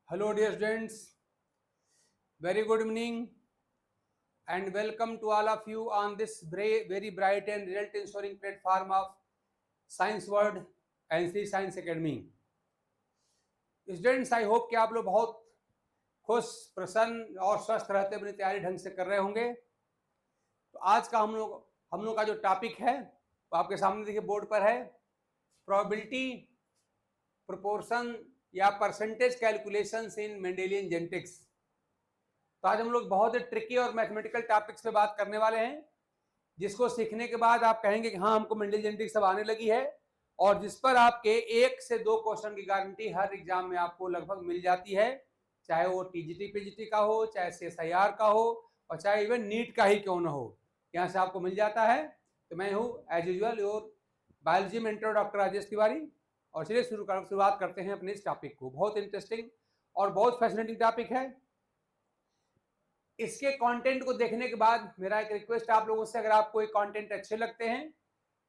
Hello, dear students. Very good evening, and welcome to all of you on this very bright and result ensuring platform of Science World and Sri Science Academy. Students, I hope कि आप लोग बहुत खुश, प्रसन्न और स्वस्थ रहते अपनी तैयारी ढंग से कर रहे होंगे। तो आज का हम लोग का जो टॉपिक है वो आपके सामने देखिए बोर्ड पर है, प्रोबेबिलिटी, प्रोपोर्शन या percentage calculations in Mendelian genetics. तो आज हम लोग बहुत ही ट्रिकी और मैथमेटिकल टॉपिक्स पे बात करने वाले हैं, जिसको सीखने के बाद आप कहेंगे कि हाँ हमको मेंडल जेनेटिक्स सब आने लगी है, और जिस पर आपके 1 से 2 क्वेश्चन की गारंटी हर एग्जाम में आपको लगभग मिल जाती है, चाहे वो टीजीटी पीजीटी का हो, चाहे सीएसआईआर का हो, और चाहे इवन नीट का ही क्यों ना हो, यहाँ से आपको मिल जाता है। तो मैं हूँ as usual your biology mentor doctor Rajesh Tiwari, और चलिए शुरुआत करते हैं अपने इस टॉपिक को। बहुत इंटरेस्टिंग और बहुत फैसिनेटिंग टॉपिक है। इसके कंटेंट को देखने के बाद मेरा एक रिक्वेस्ट आप लोगों से, अगर आपको ये कंटेंट अच्छे लगते हैं,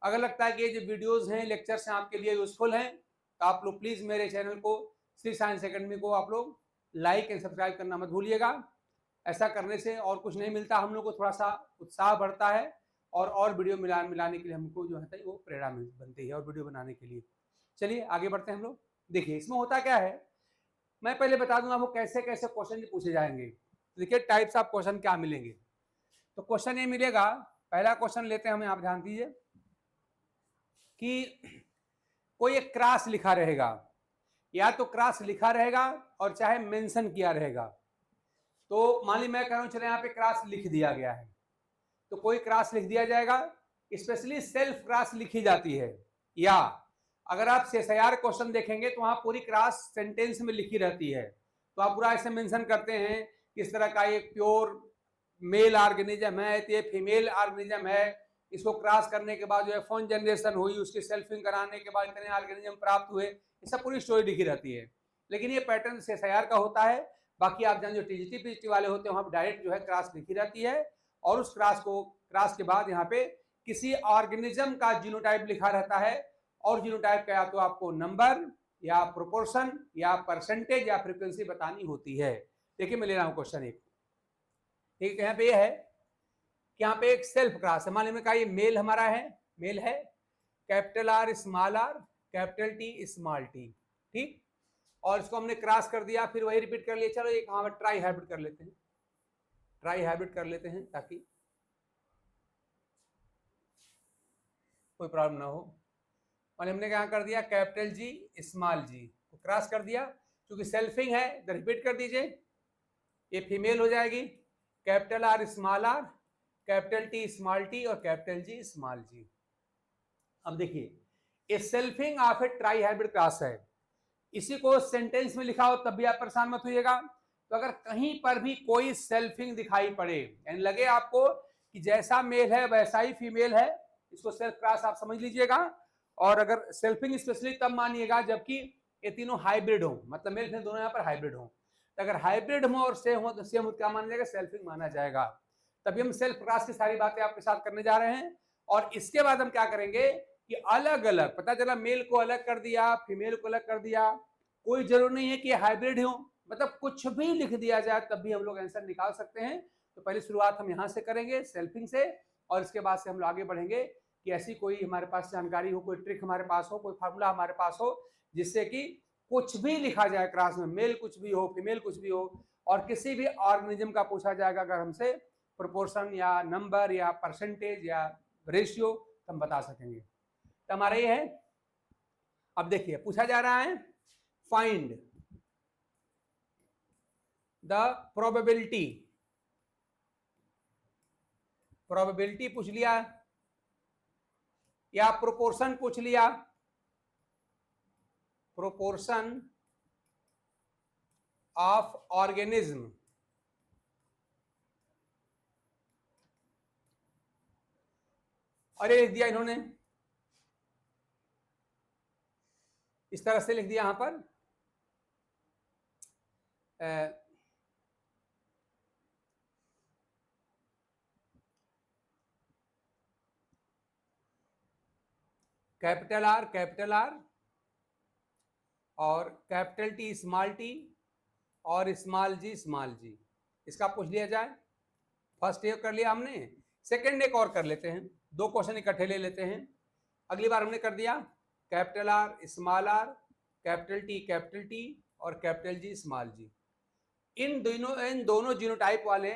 अगर लगता है कि ये जो वीडियोस हैं, लेक्चर्स हैं आपके लिए यूजफुल हैं, तो आप लोग प्लीज मेरे चैनल को, श्री साइंस एकेडमी को आप लोग लाइक एंड सब्सक्राइब करना मत भूलिएगा। ऐसा करने से और कुछ नहीं मिलता, हम लोग को थोड़ा सा उत्साह बढ़ता है और वीडियो मिलाने के लिए हमको जो है वो प्रेरणा बनती है और वीडियो बनाने के लिए। चलिए आगे बढ़ते हैं हम लोग। देखिए इसमें होता क्या है, मैं पहले बता दूं आपको कैसे कैसे क्वेश्चन पूछे जाएंगे। देखिए टाइप्स ऑफ क्वेश्चन क्या मिलेंगे। तो क्वेश्चन ये मिलेगा, पहला क्वेश्चन लेते हैं हम, आप ध्यान दीजिए कि कोई एक क्रॉस लिखा रहेगा, या तो क्रॉस लिखा रहेगा और चाहे मेंशन किया रहेगा। तो मान ली मैं कह रहा हूं चले यहाँ पे क्रॉस लिख दिया गया है, तो कोई क्रॉस लिख दिया जाएगा, स्पेशली सेल्फ क्रॉस लिखी जाती है। या अगर आप सीएसआईआर क्वेश्चन देखेंगे तो वहां पूरी क्रॉस सेंटेंस में लिखी रहती है, तो आप पूरा ऐसे मेंशन करते हैं किस तरह का एक प्योर मेल ऑर्गेनिज्म है, तो ये फीमेल ऑर्गेनिज्म है, इसको क्रॉस करने के बाद जो है फर्स्ट जनरेशन हुई, उसकी सेल्फिंग कराने के बाद इतने ऑर्गेनिज्म प्राप्त हुए, ये सब पूरी स्टोरी लिखी रहती है। लेकिन ये पैटर्न सीएसआईआर का होता है। बाकी आप जान जो टीजीटी पीजीटी वाले होते हैं वहां डायरेक्ट जो है क्रॉस लिखी रहती है, और उस क्रॉस के बाद यहाँ पे किसी ऑर्गेनिज्म का जीनोटाइप लिखा रहता है, और जीनोटाइप का या तो आपको नंबर या प्रोपोर्शन या परसेंटेज या फ्रीक्वेंसी बतानी होती है। देखिए मैं ले रहा हूं क्वेश्चन एक, ठीक है। यहाँ पे ये है कि यहाँ पे एक सेल्फ क्रॉस है, मान लीजिए ये मेल हमारा है, मेल है, capital R small R capital T small T, ठीक, और इसको हमने क्रॉस कर दिया, फिर वही रिपीट कर लिया। चलो एक हाँ ट्राई हाइब्रिड कर लेते हैं, ट्राई हाइब्रिड कर लेते हैं ताकि कोई प्रॉब्लम ना हो। और हमने क्या कर दिया, कैपिटल जी स्मॉल जी को क्रॉस कर दिया, क्योंकि सेल्फिंग है तो रिपीट कर दीजिए, ये फीमेल हो जाएगी, capital R small R capital T small T और कैपिटल जी स्मॉल जी। अब देखिए ये selfing of A try hybrid cross है, इसी को सेंटेंस में लिखा हो तब भी आप परेशान मत होइएगा। तो अगर कहीं पर भी कोई सेल्फिंग दिखाई पड़े, यानी लगे आपको कि जैसा मेल है वैसा ही फीमेल है, इसको सेल्फ क्रॉस आप समझ लीजिएगा। और अगर सेल्फिंग स्पेशली तब मानिएगा जबकि ये तीनों हाइब्रिड हो, मतलब मेल फीमेल दोनों यहाँ पर हाइब्रिड हो। तो अगर हाइब्रिड हो और सेम हो तो सेम हो क्या माना जाएगा, सेल्फिंग माना जाएगा। तभी हम सेल्फ क्रॉस की सारी बातें आपके साथ करने जा रहे हैं। और इसके बाद हम क्या करेंगे कि अलग अलग, पता चला मेल को अलग कर दिया, फीमेल को अलग कर दिया, कोई जरूर नहीं है कि हाइब्रिड हो, मतलब कुछ भी लिख दिया जाए तब भी हम लोग आंसर निकाल सकते हैं। तो पहली शुरुआत हम यहां से करेंगे सेल्फिंग से, और इसके बाद से हम लोग आगे बढ़ेंगे कि ऐसी कोई हमारे पास जानकारी हो, कोई ट्रिक हमारे पास हो, कोई फार्मूला हमारे पास हो, जिससे कि कुछ भी लिखा जाए क्रॉस में, मेल कुछ भी हो, फीमेल कुछ भी हो, और किसी भी ऑर्गेनिज्म का पूछा जाएगा अगर हमसे प्रोपोर्शन या नंबर या परसेंटेज या रेशियो, तो हम बता सकेंगे। तो हमारा ये है। अब देखिए पूछा जा रहा है फाइंड द प्रोबेबिलिटी, प्रोबेबिलिटी पूछ लिया या प्रोपोर्शन पूछ लिया, प्रोपोर्शन ऑफ ऑर्गेनिज्म, और ये लिख दिया इन्होंने, इस तरह से लिख दिया यहां पर कैपिटल आर और कैपिटल टी स्मॉल टी और स्मॉल जी, इसका पूछ लिया जाए। फर्स्ट ये कर लिया हमने, सेकंड एक और कर लेते हैं, 2 क्वेश्चन इकट्ठे ले लेते हैं। अगली बार हमने कर दिया capital R, small R, capital T और कैपिटल जी, स्मॉल जी। इन दोनों जीनोटाइप वाले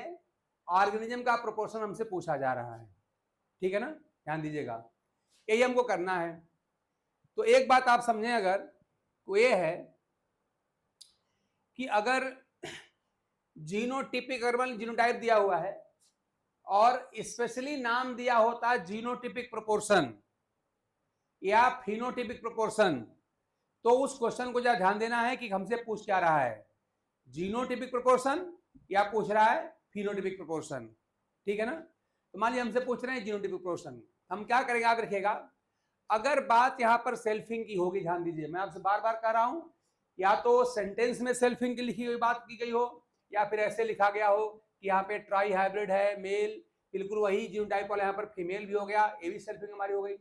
ऑर्गेनिज्म का प्रोपोर्शन हमसे पूछा जा रहा है, ठीक है ना, ध्यान दीजिएगा, यही हमको करना है। तो एक बात आप समझें, अगर तो ये है कि अगर जीनोटिपिक अर्बन जीनोटाइप दिया हुआ है और स्पेशली नाम दिया होता है जीनोटिपिक प्रोपोर्शन या फिनोटिपिक प्रोपोर्शन, तो उस क्वेश्चन को ध्यान देना है कि हमसे पूछ क्या रहा है, जीनोटिपिक प्रोपोर्शन या पूछ रहा है फिनोटिपिक प्रोपोर्शन, ठीक है ना। तो मान लीजिए हमसे पूछ रहे हैं जीनोटिपिक प्रोपोर्शन, हम क्या करेंगे, आप रखिएगा, अगर बात यहाँ पर सेल्फिंग की होगी, ध्यान दीजिए, मैं आपसे बार बार कह रहा हूं, या तो सेंटेंस में सेल्फिंग की लिखी हुई बात की गई हो, या फिर ऐसे लिखा गया हो कि यहाँ पे ट्राई हाइब्रिड है, मेल, बिल्कुल वही जीनोटाइप वाला यहाँ पर फीमेल भी हो गया, ये भी सेल्फिंग हमारी हो गई।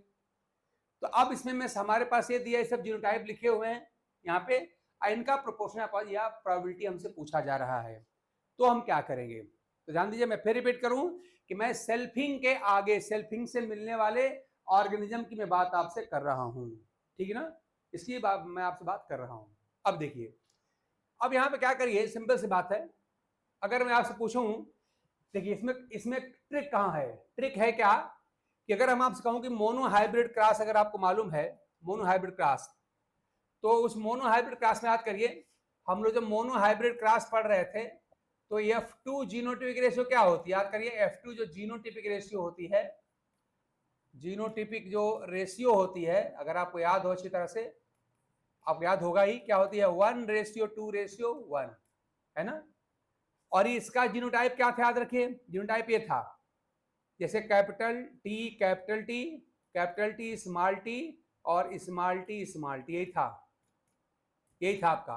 तो अब इसमें मैं हमारे पास ये दिया, सब जीनोटाइप लिखे हुए हैं यहाँ पे, इनका प्रोपोर्शन या प्रोबेबिलिटी हमसे पूछा जा रहा है, तो हम क्या करेंगे। तो ध्यान दीजिए, मैं फिर रिपीट करूं कि मैं सेल्फिंग के आगे, सेल्फिंग से मिलने वाले ऑर्गेनिज्म की मैं बात आपसे कर रहा हूं, ठीक है ना, इसकी बात मैं आपसे बात कर रहा हूं। अब देखिए, अब यहाँ पे क्या करिए, सिंपल सी बात है, अगर मैं आपसे पूछूं, देखिए इसमें ट्रिक कहाँ है, ट्रिक है क्या कि अगर हम आपसे कहूं कि मोनो हाइब्रिड क्रॉस, अगर आपको मालूम है मोनो हाइब्रिड क्रॉस, तो उस मोनो हाइब्रिड क्रॉस में याद करिए, हम लोग जब मोनो हाइब्रिड क्रॉस पढ़ रहे थे, तो F2 जीनोटिपिक रेशियो क्या होती है, याद करिए, F2 जो जीनोटिपिक रेशियो होती है, जीनोटिपिक जो रेशियो होती है, अगर आपको याद हो अच्छी तरह से, आपको याद होगा ही, क्या होती है, 1:2:1, है ना। और इसका जीनोटाइप क्या था, याद रखिए, जीनोटाइप ये था, जैसे कैपिटल टी, स्मॉल टी और स्मॉल टी, यही था आपका।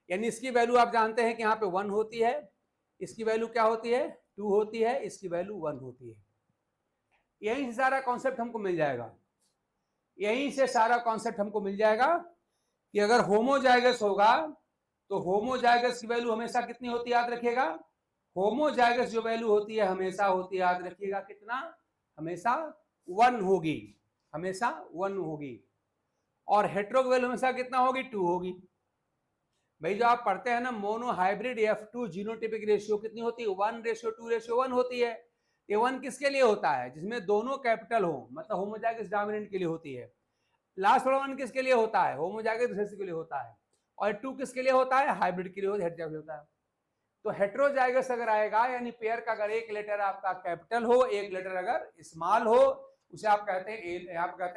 यानी इसकी वैल्यू आप जानते हैं कि यहाँ पे 1 होती है, इसकी वैल्यू क्या होती है, 2 होती है, इसकी वैल्यू 1 होती है। यहीं से सारा कॉन्सेप्ट हमको मिल जाएगा, यहीं से सारा कॉन्सेप्ट हमको मिल जाएगा कि अगर होमोजाइगस होगा तो होमोजाइगस की वैल्यू हमेशा कितनी होती है, याद रखिएगा, होमोजाइगस जो वैल्यू होती है हमेशा होती है, याद रखिएगा, कितना, हमेशा 1 होगी, हमेशा 1 होगी। और हेटेरो की वैल्यू हमेशा कितना होगी, 2 होगी। भाई जो आप पढ़ते हैं ना mono hybrid F2 genotypic ratio कितनी होती है, 1:2:1 होती है। ये 1 किसके लिए होता है, जिसमें दोनों कैपिटल हो, मतलब होमोजाइगस डोमिनेंट के लिए होती है। लास्ट वाला 1 किसके लिए होता है, होमोजाइगस रिसेसिव के लिए होता है। और 2 किसके लिए होता है, हाइब्रिड के लिए होता है। तो हेटेरोजाइगस अगर आएगा, यानी पेयर का अगर एक लेटर आपका कैपिटल हो, एक लेटर अगर स्मॉल हो, उसे आप कहते हैं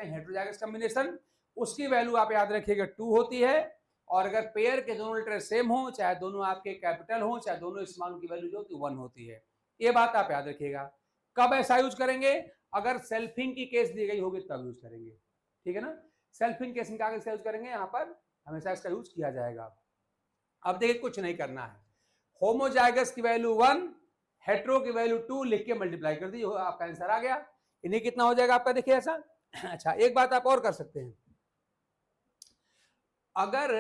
हेटेरोजाइगस कॉम्बिनेशन, उसकी वैल्यू आप याद रखिएगा 2 होती है। और अगर पेयर के दोनों लेटर सेम हो, चाहे दोनों आपके कैपिटल हो, चाहे दोनों स्मॉल, की वैल्यू जो 1 होती है। ये बात आप याद रखिएगा। कब ऐसा यूज करेंगे, अगर सेल्फिंग की केस दी गई होगी तब यूज करेंगे, ठीक है ना। सेल्फिंग केस में क्या यूज करेंगे, यहाँ पर हमेशा इसका यूज किया जाएगा। अब देखिए, कुछ नहीं करना है, होमोजाइगस की वैल्यू 1, हेटेरो की वैल्यू 2 लिख के मल्टीप्लाई कर दीजिए, आपका आंसर आ गया। इन्हें कितना हो जाएगा आपका, देखिए ऐसा। अच्छा, एक बात आप और कर सकते हैं, अगर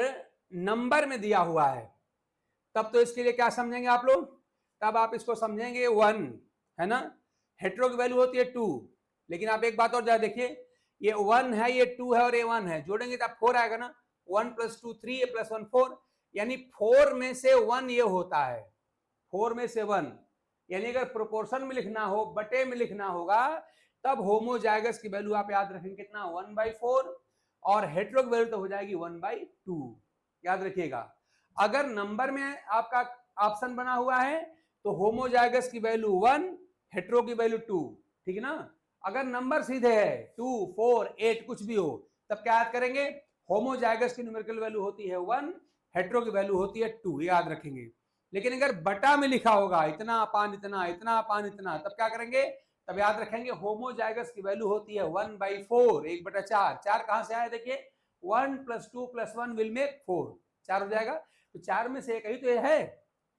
नंबर में दिया हुआ है तब तो इसके लिए क्या समझेंगे आप लोग, तब आप इसको समझेंगे 1, है ना। हेटेरो की वैल्यू होती है 2, लेकिन आप एक बात और जरा देखिए, ये 1 है, ये 2 है और ये 1 है, जोड़ेंगे तो 4 आएगा ना, 1 + 2 3 + 1 4, यानी 4 में से 1 ये होता है, 4 में से 1, यानी अगर प्रोपोर्शन में लिखना हो, बटे में लिखना होगा, तब होमोजाइगस की वैल्यू आप याद रखेंगे कितना, 1/4, और हेटेरो की वैल्यू तो हो जाएगी 1/2, याद रखिएगा। अगर नंबर में आपका ऑप्शन बना हुआ है तो होमोजाइगस की वैल्यू 1, हेटेरो की वैल्यू 2, ठीक है ना। अगर नंबर सीधे है 2 4 8 कुछ भी हो, तब क्या याद करेंगे, होमोजाइगस की न्यूमेरिकल वैल्यू होती है 1, हेटेरो की वैल्यू होती है 2, याद रखेंगे। लेकिन अगर बटा में लिखा होगा इतना अपान इतना, इतना अपान इतना, तब क्या करेंगे, तब याद रखेंगे होमोजाइगस की वैल्यू होती है 1/4, 1/4। 4 कहां से आया, देखिए 1 + 2 + 1 विल मेक 4, 4 हो जाएगा, तो 4 में से एक ही तो ये है,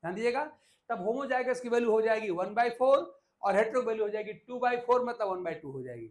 ध्यान दीजिएगा। तब होमोजाइगस की वैल्यू हो जाएगी 1/4 और हेटेरो वैल्यू हो जाएगी 2/4, मतलब 1/2 हो जाएगी,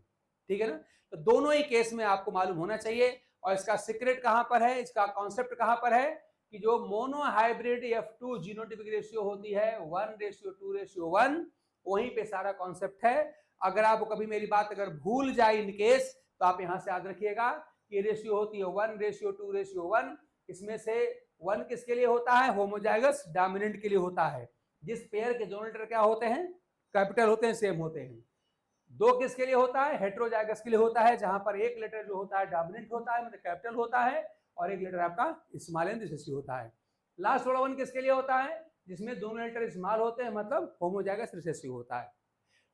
ठीक है ना। तो दोनों ही केस में आपको मालूम होना चाहिए। और इसका सीक्रेट कहां पर है, इसका कॉन्सेप्ट कहां पर है, कि जो मोनोहाइब्रिड F2 जीनोटाइपिक रेशियो होती है 1:2:1, वहीं पे सारा कॉन्सेप्ट है। अगर आपको कभी मेरी बात अगर भूल जाए इन केस, तो आप यहां से याद रखिएगा कि रेशियो होती है 1:2:1। इसमें से 1 किसके लिए होता है? होमोजाइगस डोमिनेंट के लिए होता है, जिस पेयर के दोनों लेटर क्या होते हैं? कैपिटल होते हैं, सेम होते हैं। 2 किसके लिए होता है? हेट्रोजाइगस के लिए होता है, जहां पर एक लेटर जो होता है डोमिनेंट होता है, मतलब कैपिटल होता है, और एक लेटर आपका स्मॉल एंड रिसेसिव होता है। लास्ट वाला 1 किसके लिए होता है? जिसमें दोनों लेटर स्मॉल होते हैं, मतलब होमोजाइगस रिसेसिव होता है।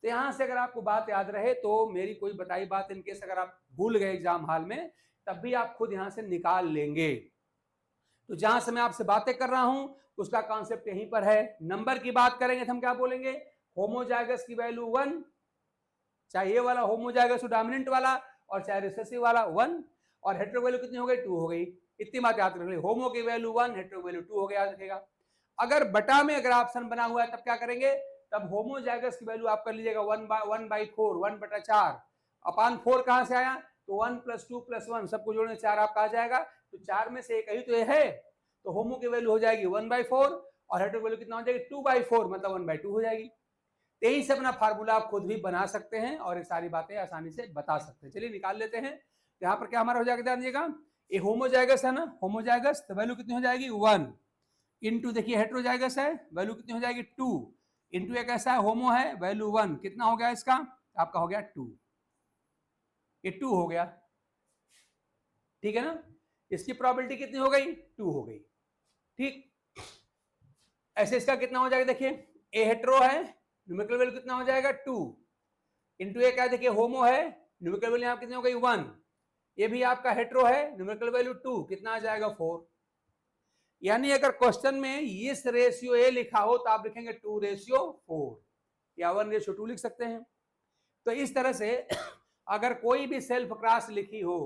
तो यहां से अगर आपको बात याद रहे तो मेरी कोई बताई बात इनकेस अगर आप भूल गए एग्जाम हॉल में, तब भी आप खुद यहां से निकाल लेंगे। तो जहां से मैं आपसे बातें कर रहा हूं उसका कॉन्सेप्ट यहीं पर है। नंबर की बात करेंगे तो हम क्या बोलेंगे? होमोजाइगस की वैल्यू 1, चाहे ये वाला होमोजाइगस डोमिनेंट वाला और चाहे रिसेसिव वाला 1, और हेटेरो वैल्यू कितनी हो गई? 2 हो गई। इतनी बात याद रख ले, होमो की वैल्यू 1, हेटेरो वैल्यू 2 हो गया, याद रखेगा। अगर बटा में अगर ऑप्शन बना हुआ है तब क्या करेंगे? तब होमोजाइगस की वैल्यू आप कर लीजिएगा 1/4, 1/4 अपान 4 कहां से आया? तो 1 + 2 + 1 सबको जोड़ने 4 आपका आ जाएगा। तो 4 में से एक ही तो ये है, तो होमो की वैल्यू हो जाएगी 1/4 और हेटेरो वैल्यू कितना हो जाएगी? 2/4, मतलब 1/2 हो जाएगी। यही से अपना फार्मूला आप खुद भी बना सकते हैं और ये सारी बातें आसानी से बता सकते हैं। चलिए निकाल लेते हैं। यहाँ पर क्या हमारा हो जाएगा, ध्यान दीजिएगा, ये होमोजाइगस है ना, होमोजाइगस, तो वैल्यू कितनी हो जाएगी? 1 इंटू, देखिए हेट्रोजाइगस है, वैल्यू कितनी हो जाएगी? 2 इंटू, एक ऐसा है होमो है, वैल्यू 1, कितना हो गया इसका? आपका हो गया 2, ये 2 हो गया, ठीक है ना। इसकी प्रोबेबिलिटी कितनी हो गई? 2 हो गई, ठीक। ऐसे इसका कितना हो जाएगा? देखिए ए हेट्रो है, न्यूमेरिकल वैल्यू कितना हो जाएगा? 2 इंटू ए क्या, देखिए होमो है, न्यूमेरिकल वैल्यू यहाँ कितनी हो गई? 1। ये भी आपका हेट्रो है, न्यूमेरिकल वैल्यू 2, कितना आ जाएगा? 4। यानी अगर क्वेश्चन में इस रेशियो ए लिखा हो तो आप लिखेंगे 2:4 या 1:2 लिख सकते हैं। तो इस तरह से अगर कोई भी सेल्फ क्लास लिखी हो,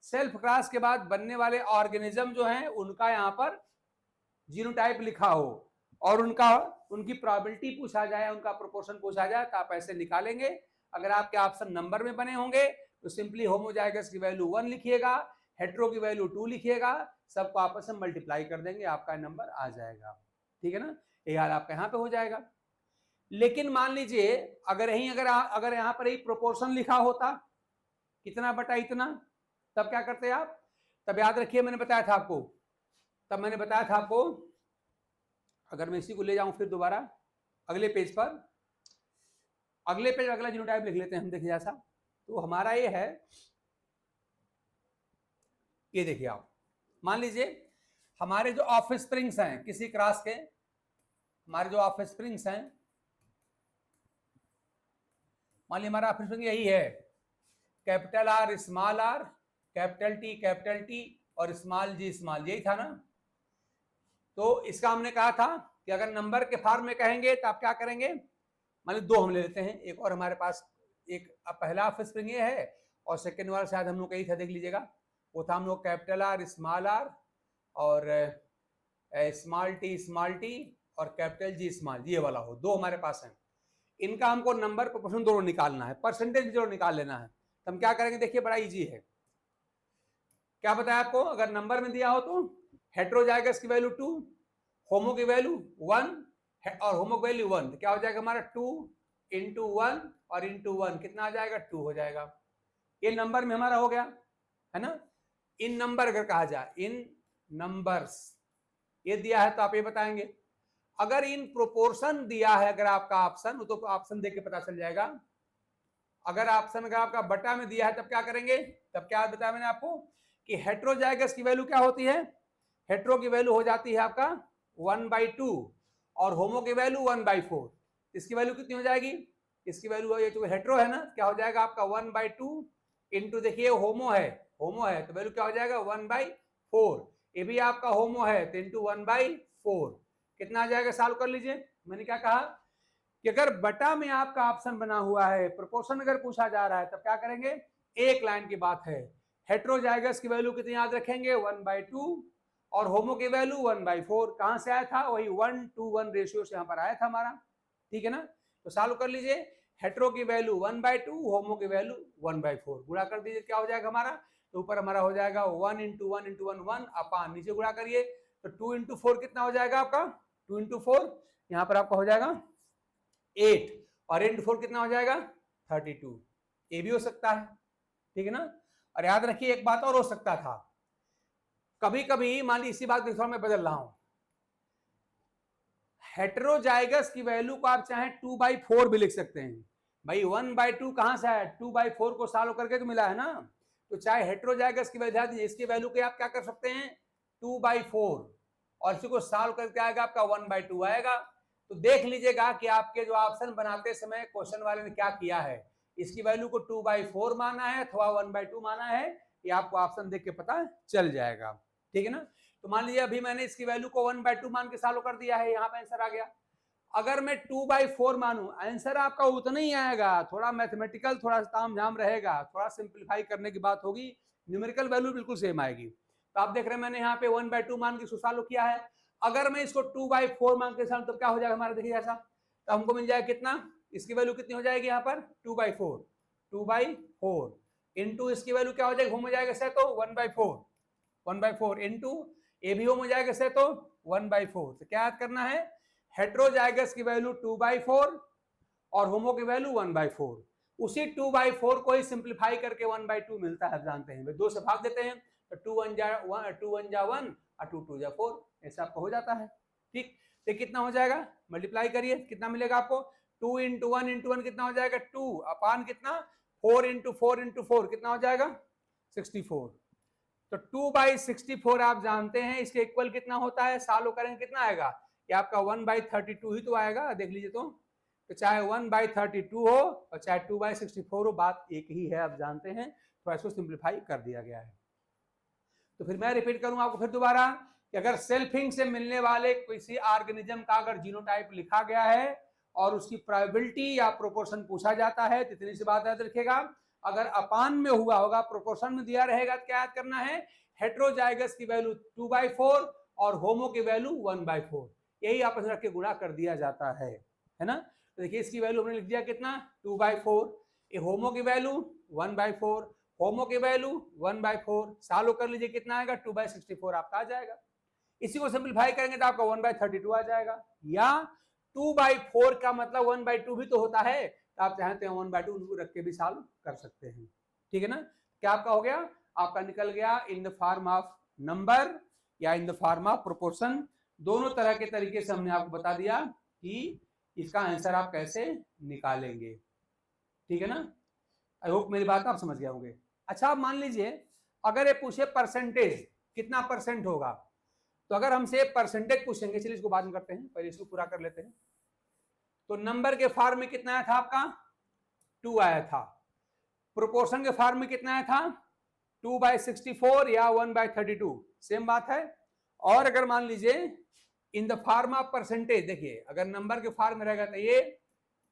सेल्फ क्लास के बाद बनने वाले ऑर्गेनिज्म जो हैं उनका यहाँ पर जीनोटाइप लिखा हो और उनकी प्रोबेबिलिटी पूछा जाए, उनका प्रोपोर्शन पूछा जाए, तो आप ऐसे निकालेंगे। अगर आपके ऑप्शन नंबर में बने होंगे तो सिंपली होमोजाइगस की वैल्यू 1 लिखिएगा, हेट्रो की वैल्यू 2 लिखिएगा, सबको आपस में मल्टीप्लाई कर देंगे, आपका नंबर आ जाएगा, ठीक है ना। ये हाल आपका यहाँ पे हो जाएगा। लेकिन मान लीजिए अगर यहाँ पर ही प्रोपोर्शन लिखा होता, कितना बटा इतना, तब क्या करते आप? तब याद रखिए मैंने बताया था आपको, अगर मैं इसी को ले जाऊं फिर दोबारा अगले पेज पर, अगला जीनोटाइप लिख लेते हैं हम, देखिए ऐसा। तो हमारा ये है, ये देखिए आप, मान लीजिए हमारे जो ऑफस्प्रिंग्स हैं किसी क्रॉस के, हमारे जो ऑफस्प्रिंग्स हैं, मान लीजिए हमारा ऑफस्प्रिंग यही है, capital R, small R, capital T और स्मॉल जी, यही था ना। तो इसका हमने कहा था कि अगर नंबर के फॉर्म में कहेंगे तो आप क्या करेंगे? मान लीजिए 2 हम ले लेते हैं, एक और हमारे पास, एक पहला ऑफस्प्रिंग ये है और सेकेंड वाला शायद हम लोग कही था, देख लीजिएगा, वो था हम लोग कैपिटल आर, स्मॉल आर और स्मॉल टी और कैपिटल जी, ये वाला हो, 2 हमारे पास है। इनका हमको नंबर प्रोपोर्शन दोनों निकालना है, परसेंटेज जरूर निकाल लेना है। तो हम क्या करेंगे? देखिए बड़ा इजी है। क्या बताया आपको? अगर नंबर में दिया हो तो हेट्रोजाइगस की वैल्यू 2, होमो की वैल्यू 1 और होमो की वैल्यू 1, तो क्या हो जाएगा हमारा? 2 इंटू 1 और इंटू 1 कितना आ जाएगा? 2 हो जाएगा। ये नंबर में हमारा हो गया, है ना। इन नंबर अगर कहा जाए, इन नंबर्स ये दिया है तो आप ये बताएंगे। अगर इन प्रोपोर्शन दिया है अगर आपका ऑप्शन, तो ऑप्शन देख के पता चल जाएगा। अगर आपका बटा में दिया है तब क्या करेंगे? तब क्या बताया मैंने आपको कि हेट्रोजाइगस की वैल्यू क्या होती है? हेट्रो की वैल्यू हो जाती है आपका 1/2 और होमो की वैल्यू 1/4। इसकी वैल्यू कितनी हो जाएगी? इसकी वैल्यू, ये जो हेट्रो है ना, क्या हो जाएगा आपका 1/2 इंटू, देखिए होमो है तो वैल्यू क्या हो जाएगा? 1/4। ये भी आपका होमो है तो इंटू 1/4 कितना आ जाएगा? सॉल्व कर लीजिए। मैंने क्या कहा कि अगर बटा में आपका ऑप्शन बना हुआ है, प्रोपोर्शन अगर पूछा जा रहा है, तब क्या करेंगे? एक लाइन की बात है, हेट्रोजाइगस की वैल्यू कितनी याद रखेंगे? 1/2 और होमो की वैल्यू 1/4। कहां से आया था? वही 1:1 रेशियो से यहां पर आया था हमारा, ठीक है ना। तो सॉल्व कर लीजिए, हेट्रो की वैल्यू 1/2, होमो की वैल्यू 1/4, गुणा कर दीजिए, क्या हो जाएगा हमारा? तो ऊपर हमारा हो जाएगा 1 × 1 × 1 1 अपान, नीचे गुणा करिए तो 2 इंटू 4 कितना हो जाएगा आपका, 2 इंटू 4 यहाँ पर आपका हो जाएगा 8 और 8 इंटू 4 कितना हो जाएगा 32। ये भी हो सकता है, ठीक है ना। और याद रखिए एक बात और हो सकता था, कभी कभी मान ली इसी बात को थोड़ा मैं बदल रहा हूं, हेटेरोजाइगस की वैल्यू को आप चाहे 2/4 भी लिख सकते हैं भाई। 1/2 कहां से आया, 2/4 को सॉल्व करके तो मिला है ना। तो चाहे हेटेरोजाइगस की वैल्यू, इसकी वैल्यू के आप क्या कर सकते हैं 2/4 और इसी को सॉल्व करके आएगा आपका 1/2 आएगा। तो देख लीजिएगा कि आपके जो ऑप्शन बनाते समय क्वेश्चन वाले ने क्या किया है, इसकी वैल्यू को 2/4 माना है अथवा 1/2 माना है, ये आपको ऑप्शन देख के पता चल जाएगा, ठीक है ना। तो मान लीजिए अभी मैंने इसकी वैल्यू को 1/2 मान के सॉल्व कर दिया है, यहाँ पे आंसर आ गया। अगर मैं 2/4 मानूं, आंसर आपका उतना ही आएगा, थोड़ा मैथमेटिकल थोड़ा ताम झाम रहेगा, थोड़ा सिंप्लीफाई करने की बात होगी, न्यूमेरिकल वैल्यू बिल्कुल सेम आएगी। तो आप देख रहे हैं मैंने यहाँ पे 1/2 मान के सॉल्व किया है। अगर मैं इसको 2/4 मान के सॉल्व, तो क्या हो जाएगा हमारा, देखिए ऐसा, तो हमको मिल जाएगा कितना, इसकी वैल्यू कितनी हो जाएगी यहाँ पर 2/4 इंटू इसकी वैल्यू क्या हो जाएगी, होम हो जाएगा से तो 1/4 इंटू ए भी होम हो जाएगा से तो 1/4। तो क्या याद करना है, हेटेरोजाइगस की वैल्यू 2/4 और होमो की वैल्यू 1/4। उसी 2/4 को ही सिंप्लीफाई करके 1/2 मिलता है, जानते हैं, 2 से भाग देते हैं तो 2 1 जा 1 और 2 2 जा 4, ऐसा आपको हो जाता है, ठीक। तो कितना हो जाएगा, मल्टीप्लाई करिए, कितना मिलेगा आपको, 2 इंटू 1 इंटू 1 कितना हो जाएगा 2 अपान कितना 4 इंटू 4 इंटू 4 कितना हो जाएगा 64। तो 2/64 आप जानते हैं इसके इक्वल कितना होता है, सॉल्व करेंगे कितना आएगा, ये आपका 1/32 ही तो आएगा, देख लीजिए। तो चाहे 1/32 हो और चाहे 2/64 हो, बात एक ही है, आप जानते हैं, तो इसको सिंप्लीफाई कर दिया गया है। तो फिर मैं रिपीट करूंगा आपको फिर दोबारा कि अगर सेल्फिंग से मिलने वाले किसी ऑर्गेनिज्म का अगर जीनोटाइप लिखा गया है और उसकी प्रोबेबिलिटी या प्रोपोर्शन पूछा जाता है, तो इतनी सी बात याद रखिएगा, अगर अपान में हुआ होगा, प्रोपोर्शन में दिया रहेगा, तो क्या याद करना है, हेटेरोजाइगस की वैल्यू 2/4 और होमो की वैल्यू 1/4, यही आपस में रख के गुणा कर दिया जाता है ना। तो देखिए इसकी वैल्यू हमने लिख दिया कितना 2/4, ये होमो की वैल्यू 1/4, होमो की वैल्यू 1/4, सॉल्व कर लीजिए कितना आएगा 2/64 आपका आ जाएगा। इसी को सिंपलीफाई करेंगे तो आपका 1/32 आ जाएगा, या 2/4 का मतलब 1/2 भी तो होता है, तो आप चाहते हैं 1/2 रख के भी सॉल्व कर सकते हैं, ठीक है ना। क्या आपका हो गया, आपका निकल गया in the form of number या in the form of proportion, दोनों तरह के तरीके से हमने आपको बता दिया कि इसका आंसर आप कैसे निकालेंगे, ठीक है ना। आई होप मेरी बात आप समझ गए होंगे। अच्छा आप मान लीजिए अगर ये पूछे परसेंटेज कितना परसेंट होगा, तो अगर हमसे परसेंटेज पूछेंगे, चलिए इसको बाद में करते हैं, पहले इसको पूरा कर लेते हैं। तो नंबर के फॉर्म में कितना आया था आपका 2 आया था, प्रोपोर्शन के फॉर्म में कितना आया था 2/64 या 1/32, सेम बात है। और अगर मान लीजिए इन द फॉर्म ऑफ परसेंटेज, देखिए अगर नंबर के फॉर्म में रहेगा तो ये,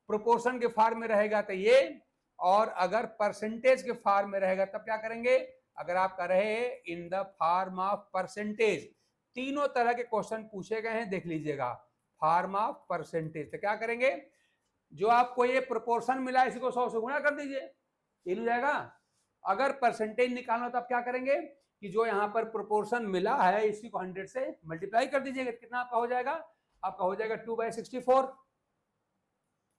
प्रोपोर्शन के फॉर्म में रहेगा तो ये, और अगर परसेंटेज के फॉर्म में रहेगा तब क्या करेंगे, अगर आपका रहे इन द फॉर्म ऑफ परसेंटेज, तीनों तरह के क्वेश्चन पूछे गए हैं, देख लीजिएगा फॉर्म ऑफ परसेंटेज, तो क्या करेंगे, जो आपको ये प्रोपोर्शन मिला इसको 100 से गुणा कर दीजिए, ये हो जाएगा। अगर परसेंटेज निकालना तो आप क्या करेंगे कि जो यहाँ पर प्रोपोर्शन मिला है इसी को 100 से मल्टीप्लाई कर दीजिएगा, कितना आपका हो जाएगा, आपका हो जाएगा 2/64,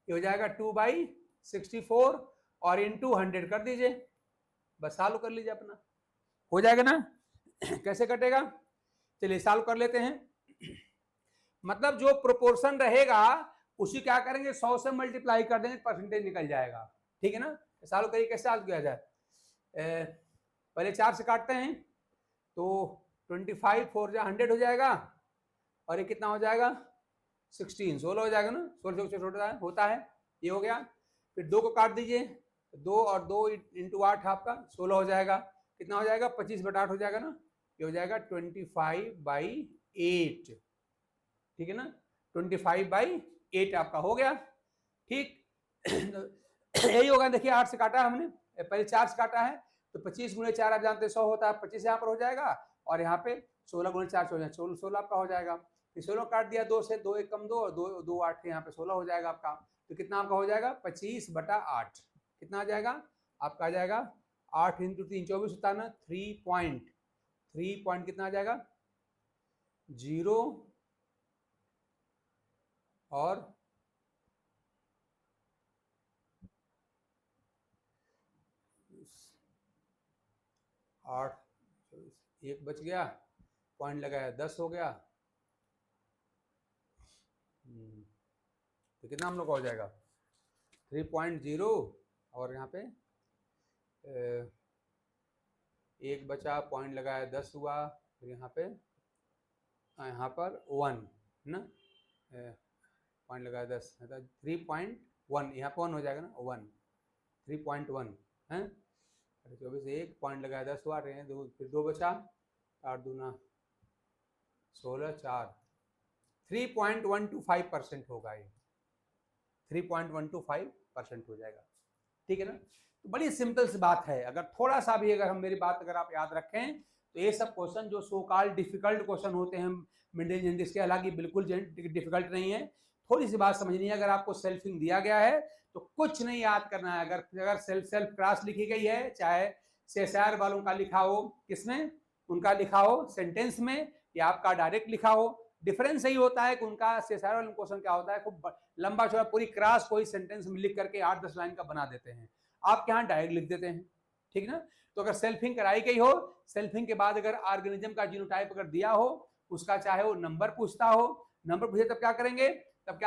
ये हो जाएगा 2/64 और इंटू 100 कर दीजिए, बस सॉल्व कर लीजिए अपना, हो जाएगा ना। कैसे कटेगा, चलिए सॉल्व कर लेते हैं। मतलब जो प्रोपोर्शन रहेगा उसी क्या करेंगे 100 से मल्टीप्लाई कर देंगे, परसेंटेज निकल जाएगा, ठीक है ना। सॉल्व करिए, कैसे सॉल्व किया जाए, पहले 4 से काटते हैं तो 25 4 जा 100 हो जाएगा, और ये कितना हो जाएगा 16 हो जाएगा ना, 16 से छोटा होता है, ये हो गया। फिर 2 को काट दीजिए, 2 और 2 इंटू 8 आपका 16 हो जाएगा, कितना हो जाएगा 25/8 हो जाएगा ना, ये हो जाएगा 25/8, ठीक है ना, 25/8 आपका हो गया, ठीक। यही होगा, देखिए 8 से काटा हमने, पहले 4 से काटा है, तो 25 × 4 आप जानते हैं 100 होता है, 25 यहाँ पर हो जाएगा, और यहाँ पे 16 × 4 16 आपका हो जाएगा। फिर 16 काट दिया 2 से, 2 1 कम 2 और 2 8 यहाँ पे 16 हो जाएगा आपका, तो कितना आपका हो जाएगा 25/8, कितना आ जाएगा आपका, आ जाएगा 8 × 3 24 होता है ना, 3 पॉइंट कितना आ जाएगा 0 और 8, 1 बच गया, पॉइंट लगाया 10 हो गया। तो कितना हम लोग का हो जाएगा 3.0 और यहाँ पे 1 बचा, पॉइंट लगाया 10 हुआ, फिर यहाँ पर 1 ना, पॉइंट लगाया 10, 3.1, यहाँ पर 1 हो जाएगा ना, 1 3.1 है। 24 1 पॉइंट लगाया 10 हुआ, दो, फिर 2 बचा, 8 दूना 16, 4 3.125% होगा ये, 3.125% हो जाएगा। ठीक है ना। तो बड़ी सिंपल सी बात है। अगर थोड़ा सा भी अगर हम मेरी बात अगर आप याद रखें तो ये सब क्वेश्चन जो सो कॉल डिफिकल्ट क्वेश्चन होते हैं मिड रेंज इंडेक्स के, हालांकि बिल्कुल डिफिकल्ट नहीं है, थोड़ी सी बात समझनी है। अगर आपको सेल्फिंग दिया गया है तो कुछ नहीं याद करना है। अगर सेल्फ क्रॉस लिखी गई है, चाहे CSIR वालों का लिखा हो, किसमें उनका लिखा हो सेंटेंस में, या आपका डायरेक्ट लिखा हो, डिफरेंस यही होता है कि उनका CSIR वाला क्वेश्चन क्या होता है, खूब लंबा चौड़ा पूरी क्रॉस कोई सेंटेंस में लिख करके 8-10 लाइन का बना देते हैं, आपके यहाँ डायरेक्ट लिख देते हैं। ठीक ना। तो अगर सेल्फिंग कराई गई हो, सेल्फिंग के बाद अगर ऑर्गेनिज्म का जीनोटाइप अगर दिया हो, उसका चाहे वो नंबर पूछता हो, नंबर पूछे तब क्या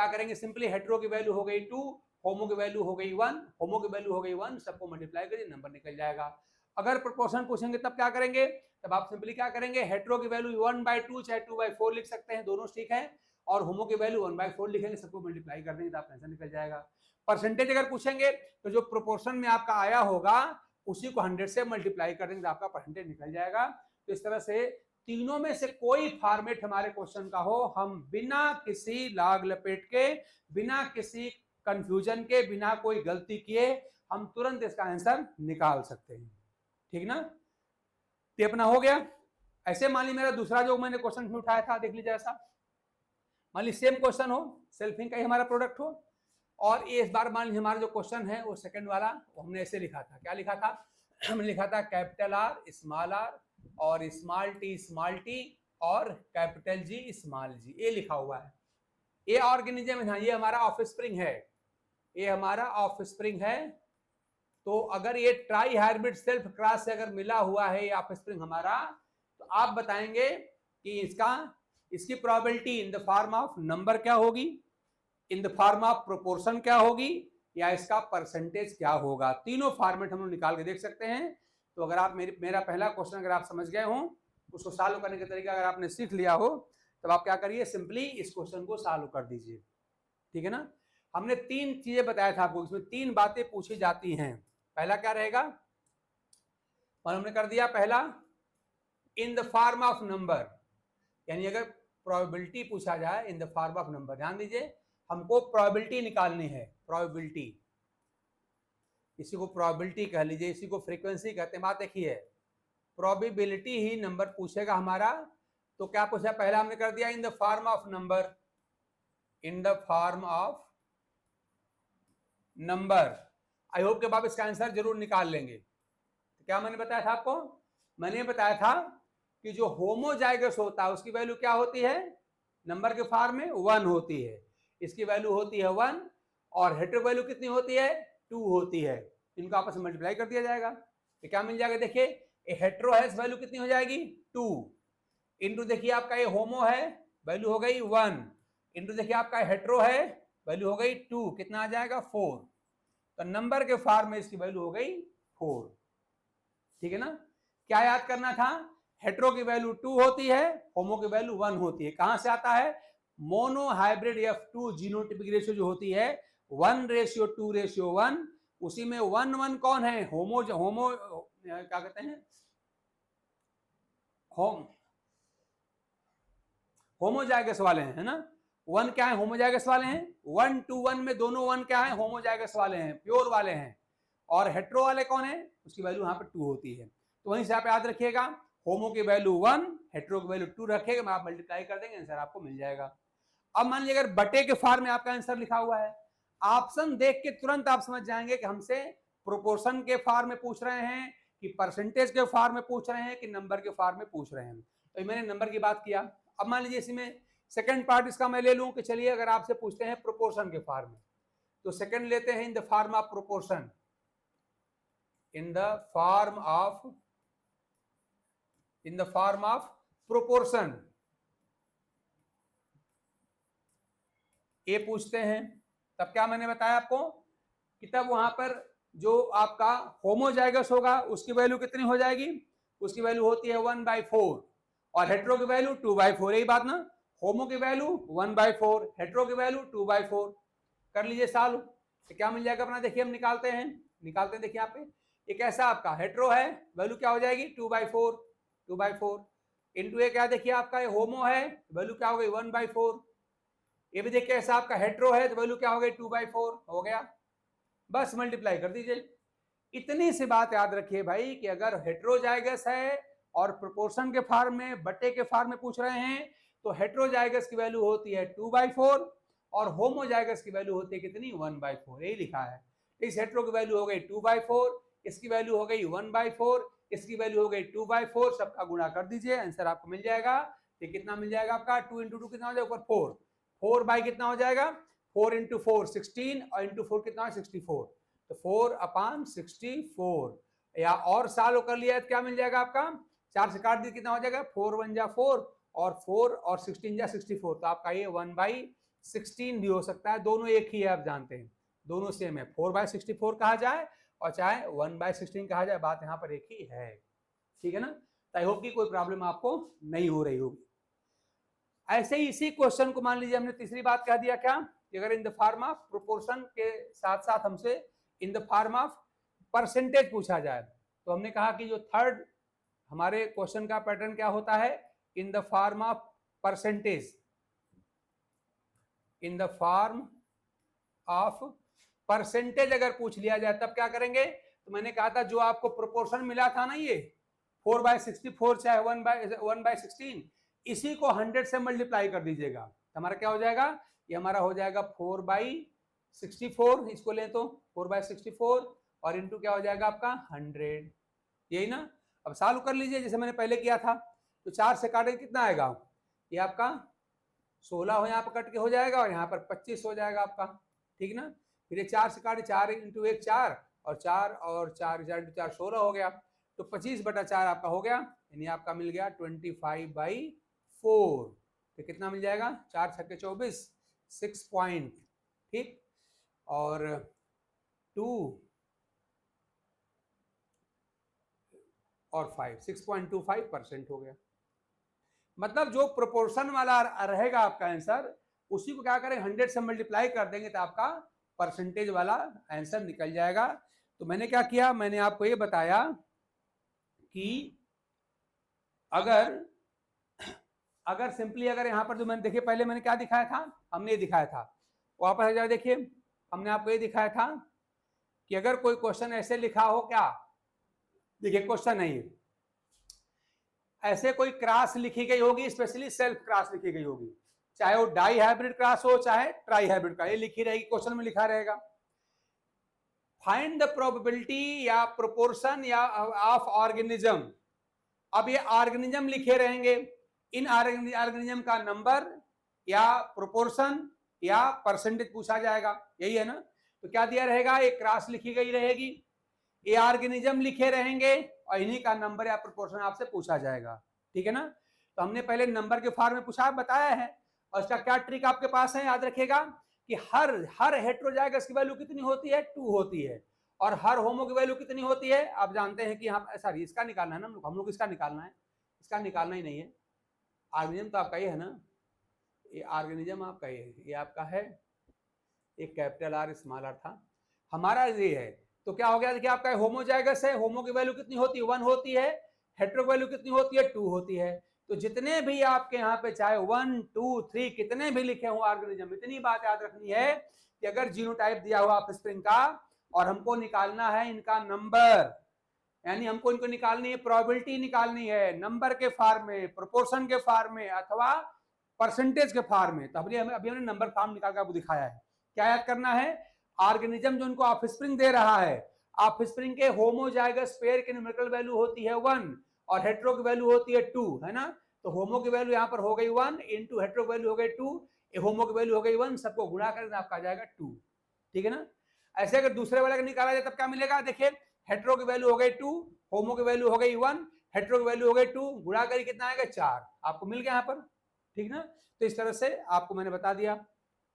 करेंगे, सिंपली हेटेरो की वैल्यू हो गई 2, होमो की वैल्यू हो गई 1, होमो की वैल्यू हो गई 1, सबको मल्टीप्लाई करिए, नंबर निकल जाएगा। अगर प्रोपोर्शन पूछेंगे तब क्या करेंगे, तब आप सिंपली क्या करेंगे, हेटेरो की वैल्यू 1/2 चाहे 2/4 लिख सकते हैं, दोनों ठीक है, और होमो की वैल्यू 1/4 लिखेंगे, सबको मल्टीप्लाई कर देंगे तो आपका आंसर निकल जाएगा। परसेंटेज अगर पूछेंगे तो जो प्रोपोर्शन में आपका आया होगा उसी को 100 से मल्टीप्लाई कर देंगे तो आपका परसेंटेज निकल जाएगा। तो इस तरह से तीनों में से कोई फॉर्मेट हमारे क्वेश्चन का हो, हम बिना किसी लाग लपेट के, बिना किसी कंफ्यूजन के, बिना कोई गलती किए हम तुरंत इसका आंसर निकाल सकते हैं। ठीक ना। ये अपना हो गया। ऐसे मान ली मेरा दूसरा जो मैंने क्वेश्चन उठाया था, देख लीजिए ऐसा, मान ली सेम क्वेश्चन हो, सेल्फिंग का ही हमारा प्रोडक्ट हो, और ये इस बार मान लीजिए हमारा जो क्वेश्चन है वो सेकंड वाला, वो हमने ऐसे लिखा था, क्या लिखा था, हमने लिखा था कैपिटल आर स्मॉल आर और स्मॉल टी और कैपिटल जी स्मॉल जी, ये लिखा हुआ है। ये ऑर्गेनिज्म है, ये हमारा ऑफस्प्रिंग है, ये हमारा ऑफस्प्रिंग है। तो अगर ये ट्राई हाइब्रिड सेल्फ क्रॉस से अगर मिला हुआ है ये ऑफस्प्रिंग हमारा, तो आप बताएंगे कि इसकी probability in the form of number क्या होगी, इन द फॉर्म ऑफ प्रोपोर्शन क्या होगी, या इसका परसेंटेज क्या होगा। तीनों फॉर्मेट हम लोग निकाल के देख सकते हैं। तो अगर आप मेरा पहला क्वेश्चन अगर आप समझ गए हो, उसको सॉल्व करने का तरीका अगर आपने सीख लिया हो, तब आप क्या करिए, सिंपली इस क्वेश्चन को सॉल्व कर दीजिए। ठीक है ना। हमने 3 चीजें बताया था आपको, इसमें 3 बातें पूछी जाती हैं। पहला क्या रहेगा, और हमने कर दिया पहला इन द फॉर्म ऑफ नंबर, यानी अगर प्रोबेबिलिटी पूछा जाए इन द फॉर्म ऑफ नंबर, ध्यान दीजिए हमको प्रोबेबिलिटी निकालनी है, प्रोबेबिलिटी, इसी को प्रोबेबिलिटी कह लीजिए, इसी को फ्रीक्वेंसी कहते हैं। बात देखिए, प्रोबेबिलिटी ही नंबर पूछेगा हमारा। तो क्या पूछा, पहला हमने कर दिया इन the form of number, in the form of number. I hope कि आप इसका आंसर जरूर निकाल लेंगे। तो क्या मैंने बताया था आपको, मैंने बताया था कि जो होमोजाइगस होता है उसकी वैल्यू क्या होती है, नंबर के फॉर्म में 1 होती है, इसकी वैल्यू होती है 1, और हेटेरो वैल्यू कितनी होती है, 2 होती है। इनको आपस में मल्टीप्लाई कर दिया जाएगा तो क्या मिल जाएगा, देखिए हेटेरो है वैल्यू कितनी हो जाएगी 2, इंटू देखिए आपका ये होमो है वैल्यू हो गई 1, इंटू देखिए आपका हेटेरो है वैल्यू हो गई 2, कितना आ जाएगा 4। तो नंबर के फॉर्म में इसकी वैल्यू हो गई 4। ठीक है ना। क्या याद करना था, हेटेरो की वैल्यू 2 होती है, होमो की वैल्यू 1 होती है। कहां से आता है, mono hybrid F2 genotypic ratio जो होती है 1:2:1, उसी में 1 कौन है, होमो क्या कहते हैं, होमोजाइगस वाले हैं, है ना। 1 क्या है, होमोजाइगस वाले हैं, 1:1 में दोनों 1 क्या है, होमोजाइगस वाले हैं, प्योर वाले हैं। और हेटेरो वाले कौन है, उसकी वैल्यू यहाँ पे 2 होती है। तो वहीं से आप याद रखिएगा, होमो की वैल्यू 1, हेटेरो की वैल्यू 2 रखेगा, आप मल्टीप्लाई कर देंगे, आंसर आपको मिल जाएगा। अब मान लीजिए अगर बटे के फॉर्म में आपका आंसर लिखा हुआ है, ऑप्शन देख के तुरंत आप समझ जाएंगे कि हमसे प्रोपोर्शन के फॉर्म में पूछ रहे हैं, कि परसेंटेज के फॉर्म में पूछ रहे हैं, कि नंबर के फॉर्म में पूछ रहे हैं। तो मैंने नंबर की बात किया, अब मान लीजिए इसमें सेकंड पार्ट इसका मैं ले लूं कि चलिए अगर आपसे पूछते हैं प्रोपोर्शन के फॉर्म में, तो सेकंड लेते हैं इन the form of proportion, in the form of proportion ये पूछते हैं। तब क्या मैंने बताया आपको कि तब वहां पर जो आपका होमोजाइगस होगा उसकी वैल्यू कितनी हो जाएगी, उसकी वैल्यू होती है 1/4 और हेट्रो की वैल्यू 2/4, यही बात ना, होमो की वैल्यू 1/4, हेट्रो की वैल्यू 2/4। कर लीजिए सॉल्व, तो क्या मिल जाएगा अपना, देखिए हम निकालते हैं देखिए यहाँ पे एक ऐसा आपका हेट्रो है, वैल्यू क्या हो जाएगी 2/4 इंटू ये क्या देखिए आपका ये होमो है, वैल्यू क्या हो गई 1/4। ये भी देखिए ऐसा आपका हेट्रो है तो वैल्यू क्या हो गई 2/4 हो गया, बस मल्टीप्लाई कर दीजिए। इतनी सी बात याद रखिए भाई कि अगर हेट्रोजाइगस है और प्रोपोर्शन के फॉर्म में बट्टे के फॉर्म में पूछ रहे हैं तो हेट्रोजाइगस की वैल्यू होती है 2/4 और होमोजाइगस की वैल्यू होती है कितनी 1/4, यही लिखा है। इस हेट्रो की वैल्यू हो गई 2/4, इसकी वैल्यू हो गई 1/4, इसकी वैल्यू हो गई 2/4, सबका गुणा कर दीजिए, आंसर आपको मिल जाएगा। तो कितना मिल जाएगा आपका 2 × 2 कितना हो जाएगा ऊपर 4 बाई कितना हो जाएगा 4 × 4 16 और इंटू 4 कितना 64, तो 4/64 या और साल कर लिया तो क्या मिल जाएगा आपका 4 से काट दिया कितना हो जाएगा 4 1 जा 4 और 4 और 16 जा 64, तो आपका ये 1/16 भी हो सकता है, दोनों एक ही है, आप जानते हैं दोनों सेम है, 4/64 कहा जाए और चाहे 1/16 कहा जाए, बात यहाँ पर एक ही है, ठीक है ना। आई होप कि कोई प्रॉब्लम आपको नहीं हो रही होगी। ऐसे ही इसी क्वेश्चन को मान लीजिए हमने तीसरी बात कह दिया क्या कि अगर इन द फॉर्म ऑफ प्रोपोर्शन के साथ साथ हमसे इन द फॉर्म ऑफ परसेंटेज पूछा जाए, तो हमने कहा कि जो थर्ड हमारे क्वेश्चन का पैटर्न क्या होता है, इन the form of percentage, in the form of percentage अगर पूछ लिया जाए तब क्या करेंगे, तो मैंने कहा था जो आपको प्रोपोर्शन मिला था ना ये 4/64 चाहे 1/16, इसी को 100 से मल्टीप्लाई कर दीजिएगा, तो हमारा क्या हो जाएगा, ये हमारा हो जाएगा 4/64, इसको लें तो 4/64 और इंटू क्या हो जाएगा आपका 100, यही ना। अब सॉल्व कर लीजिए जैसे मैंने पहले किया था, तो 4 से काटें कितना आएगा, ये आपका 16 हो यहाँ पर कट के हो जाएगा और यहाँ पर 25 हो जाएगा आपका, ठीक ना। फिर ये 4 से काटे 4 × 1 4 और 4 और 4 × 4 16 हो गया, तो 25/4 आपका हो गया, यानी आपका मिल गया 25/4, तो कितना मिल जाएगा 4 × 6 = 24 6 पॉइंट, ठीक, और 2 और 5 6.25% हो गया। मतलब जो प्रोपोर्शन वाला रहेगा आपका आंसर उसी को क्या करें 100 से मल्टीप्लाई कर देंगे तो आपका परसेंटेज वाला आंसर निकल जाएगा। तो मैंने क्या किया, मैंने आपको ये बताया कि अगर सिंपली अगर यहाँ पर जो मैंने देखिए पहले मैंने क्या दिखाया था, हमने ये दिखाया था, वापस जाओ देखिए हमने आपको ये दिखाया था कि अगर कोई क्वेश्चन ऐसे लिखा हो, क्या देखिए क्वेश्चन है ये, ऐसे कोई क्रॉस लिखी गई होगी, स्पेशली सेल्फ क्रॉस लिखी गई होगी, चाहे वो डाई हाइब्रिड क्रॉस हो चाहे ट्राई हाइब्रिड का, ये लिखी रहेगी, क्वेश्चन में लिखा रहेगा फाइंड द प्रोबेबिलिटी या प्रोपोर्शन या ऑफ ऑर्गेनिज्म। अब ये ऑर्गेनिज्म लिखे रहेंगे, इन ऑर्गेनिज्म का नंबर या प्रोपोर्शन या परसेंटेज पूछा जाएगा, यही है ना। तो क्या दिया रहेगा, एक क्रॉस लिखी गई रहेगी, ये ऑर्गेनिज्म लिखे रहेंगे और इन्हीं का नंबर या प्रोपोर्शन आपसे पूछा जाएगा, ठीक है ना। तो हमने पहले नंबर के फॉर्म में पूछा बताया है, और इसका क्या ट्रिक आपके पास है, याद रखिएगा कि हर हेट्रोजाइगस की वैल्यू कितनी होती है 2 होती है, और हर होमो की वैल्यू कितनी होती है, आप जानते हैं कि यहाँ सॉरी इसका निकालना है ना, हम लोग इसका निकालना है, इसका निकालना ही नहीं है, ऑर्गेनिज्म तो आपका ये है ना, ये ऑर्गेनिज्म आपका ये आपका है, एक कैपिटल आर स्मॉल आर था, हमारा ये है। तो क्या हो गया, देखिए आपका होमोजाइगस है, होमो की वैल्यू कितनी होती है 1 होती है, हेट्रो वैल्यू कितनी होती है 2 होती है। तो जितने भी आपके यहाँ पे चाहे 1 2 3 कितने भी लिखे हो ऑर्गेनिज्म, इतनी बात याद रखनी है कि अगर जीनोटाइप दिया हुआ ऑफस्प्रिंग का और हमको निकालना है इनका नंबर, यानी हमको इनको निकालनी है, प्रोबेबिलिटी निकालनी है नंबर के फॉर्म में, प्रोपोर्शन के फॉर्म में अथवा परसेंटेज के फॉर्म में, तो अभी हमने नंबर फॉर्म निकाल कर आपको दिखाया है। क्या याद करना है, ऑर्गेनिज्म जो उनको ऑफस्प्रिंग दे रहा है, ऑफस्प्रिंग के होमोजाइगस पेयर की न्यूमेरिकल वैल्यू होती है 1 और हेट्रो की वैल्यू होती है 2, है ना। तो होमो की वैल्यू यहाँ पर हो गई 1 इंटू हेट्रो की वैल्यू हो गई 2, होमो की वैल्यू हो गई 1, सबको गुणा करके आपका आ जाएगा 2। ठीक है ना। ऐसे अगर दूसरे वाले का निकाला जाए तब क्या मिलेगा, देखिए हेट्रो की वैल्यू हो गई 2, होमो की वैल्यू हो गई 1, हेट्रो की वैल्यू हो गई 2, गुणा करिए कितना आएगा 4, आपको मिल गया यहाँ पर। ठीक ना। तो इस तरह से आपको मैंने बता दिया।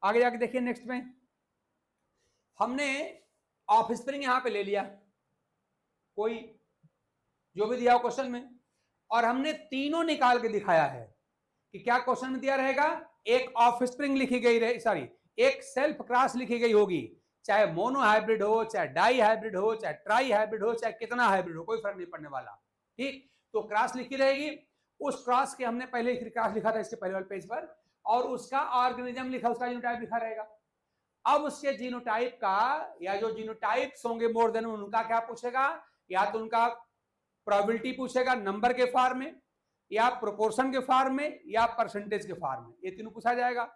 आगे जाके देखिए नेक्स्ट में हमने ऑफ स्प्रिंग यहां पे ले लिया, कोई जो भी दिया हो क्वेश्चन में, और हमने तीनों निकाल के दिखाया है कि क्या क्वेश्चन में दिया रहेगा, एक ऑफ स्प्रिंग लिखी गई रहे, सॉरी एक सेल्फ क्रॉस लिखी गई होगी, चाहे मोनो हाइब्रिड हो, चाहे डाई हाइब्रिड हो, चाहे ट्राई हाइब्रिड हो, चाहे कितना हाइब्रिड हो, कोई फर्क नहीं पड़ने वाला। ठीक, तो क्रॉस लिखी रहेगी, उस क्रॉस के हमने पहले क्रॉस लिखा था इसके पहले वाले पेज पर, और उसका ऑर्गेनिज्म लिखा, उसका जीनोटाइप लिखा रहेगा। अब उसके जीनोटाइप का, या जो जीनोटाइप्स होंगे मोर देन, उनका क्या पूछेगा, या तो उनका प्रोबेबिलिटी पूछेगा नंबर के फॉर्म में, या प्रोपोर्शन के फॉर्म में, या परसेंटेज के फॉर्म में, ये तीनों पूछा जाएगा।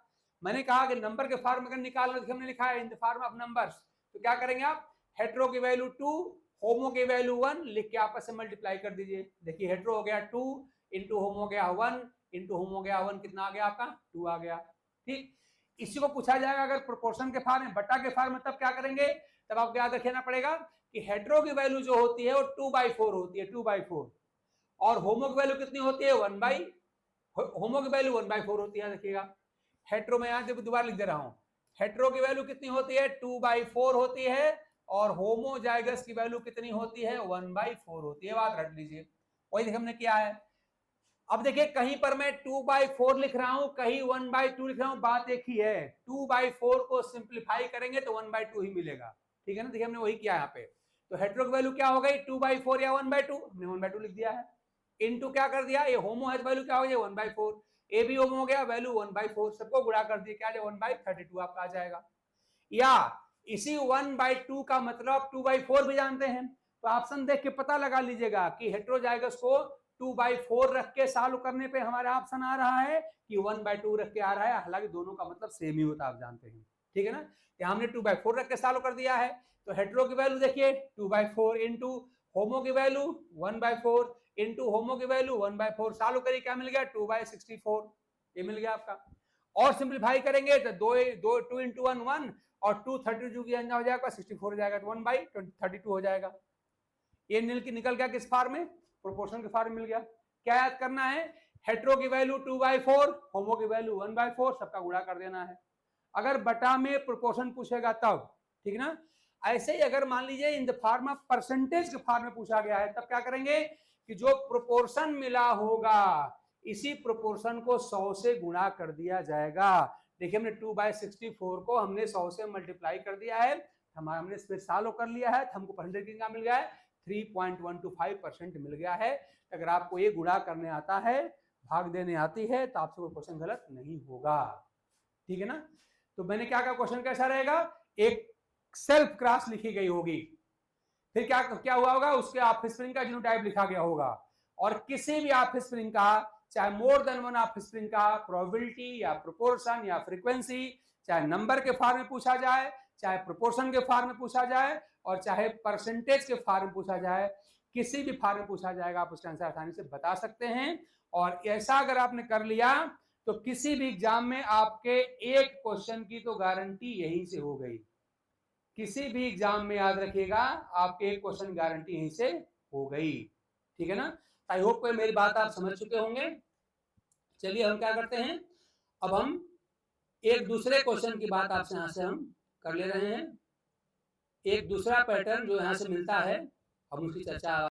मैंने कहा कि नंबर के फॉर्म में अगर निकालना, हमने लिखा है इन द फॉर्म ऑफ नंबर्स, तो क्या करेंगे आप, हेट्रो की वैल्यू 2, होमो की वैल्यू 1 लिख के आपस में मल्टीप्लाई कर दीजिए। देखिए हेट्रो हो गया 2 इंटू होमो हो गया 1 इंटू होमो हो गया 1, कितना आ गया आपका 2 आ गया। ठीक, इसी को पूछा जाएगा अगर प्रोपोर्शन के फॉर्म में, बटा के फॉर्म में, तब क्या करेंगे, तब आपको याद रखना पड़ेगा कि हेट्रो की वैल्यू जो होती है वो 2/4 होती है, 2/4, और होमो की वैल्यू कितनी होती है, 1/, होमो की वैल्यू 1/4 होती है। देखिएगा हेट्रो में यहां से दोबारा लिख दे रहा हूं, हेट्रो की वैल्यू कितनी होती है, 2/4 होती है, और होमोजाइगस की वैल्यू कितनी होती है, 1/4 होती है। बात रट लीजिए, वही देखिए हमने किया है। अब देखिए कहीं पर मैं 2/4 लिख रहा हूं, कहीं 1/2 लिख रहा हूं, बात एक ही है, 2/4 को सिंप्लीफाई करेंगे तो 1/2 ही मिलेगा। ठीक है ना, देखिए हमने वही किया यहाँ पे। तो हेट्रो की वैल्यू क्या हो गई, 2/4 या 1/2, हमने 1/2 लिख दिया है। इनटू क्या कर दिया, ये होमो है, वैल्यू क्या हो गई 1/4, ए भी होमो हो गया, वैल्यू 1/4, सबको गुणा कर दिया, क्या 1/32 आपका आ जाएगा। या इसी 1/2 का मतलब 2/4 भी जानते हैं, तो ऑप्शन देख के पता लगा लीजिएगा कि हेट्रोजाइगस को 2/4 रख के सॉल्व करने पे हमारा ऑप्शन आ रहा है कि 1/2 रख के आ रहा है, हालांकि दोनों का मतलब सेम ही होता है, आप जानते हैं। ठीक है ना, तो हमने 2/4 रख के सॉल्व कर दिया है। तो हेट्रो की वैल्यू देखिए 2/4 इंटू होमो की वैल्यू 1/4 इंटू होमो की वैल्यू 1/4, सॉल्व करिए क्या मिल गया, 2/64, ये मिल गया आपका। और सिंप्लीफाई करेंगे तो 2 इंटू 1 1, और 2 32 की अंजा हो जाएगा, 64 हो जाएगा, तो 1/32 हो जाएगा। ये निकल गया किस फॉर्म में, प्रोपोर्शन के फॉर्म में मिल गया। क्या याद करना है, हेट्रो की वैल्यू 2/4, होमो की वैल्यू 1/4, सबका गुणा कर देना है। अगर बटा में प्रोपोर्शन पूछेगा तब, ठीक ना। ऐसे ही अगर मान लीजिए इन द फॉर्म ऑफ परसेंटेज के फॉर्म में पूछा गया है, तब क्या करेंगे कि जो प्रोपोर्शन मिला होगा इसी प्रोपोर्शन को 100 से गुणा कर दिया जाएगा। देखिए हमने 2/64 को हमने 100 से मल्टीप्लाई कर दिया है, हमने इसमें सॉल्व कर लिया है, हमको परसेंटेज कितना मिल गया है, 3.125% मिल गया है। अगर आपको ये गुणा करने आता है, भाग देने आती है, तो आपसे कोई क्वेश्चन गलत नहीं होगा। ठीक है ना। तो मैंने क्या कहा, क्वेश्चन कैसा रहेगा, एक सेल्फ क्रॉस लिखी गई होगी, फिर क्या हुआ होगा, उसके ऑफ स्प्रिंग का जीनोटाइप लिखा गया होगा, और किसी भी ऑफ स्प्रिंग का, चाहे more than one of spring का प्रोबेबिलिटी या प्रोपोर्शन या फ्रीक्वेंसी, चाहे नंबर के फॉर्म में पूछा जाए, चाहे प्रोपोर्शन के फॉर्म में पूछा जाए, और चाहे परसेंटेज के फॉर्म में पूछा जाए, किसी भी फॉर्म में पूछा जाएगा, आप उसका आंसर आसानी से बता सकते हैं। और ऐसा अगर आपने कर लिया तो किसी भी एग्जाम में आपके एक क्वेश्चन की तो गारंटी यहीं से हो गई, किसी भी एग्जाम में याद रखिएगा आपके एक क्वेश्चन गारंटी यहीं से हो गई। ठीक है ना। आई होप कि मेरी बात आप समझ चुके होंगे। चलिए हम क्या करते हैं, अब हम एक दूसरे क्वेश्चन की बात आपसे यहां से हम कर ले रहे हैं, एक दूसरा पैटर्न जो यहां से मिलता है, हम उसकी चर्चा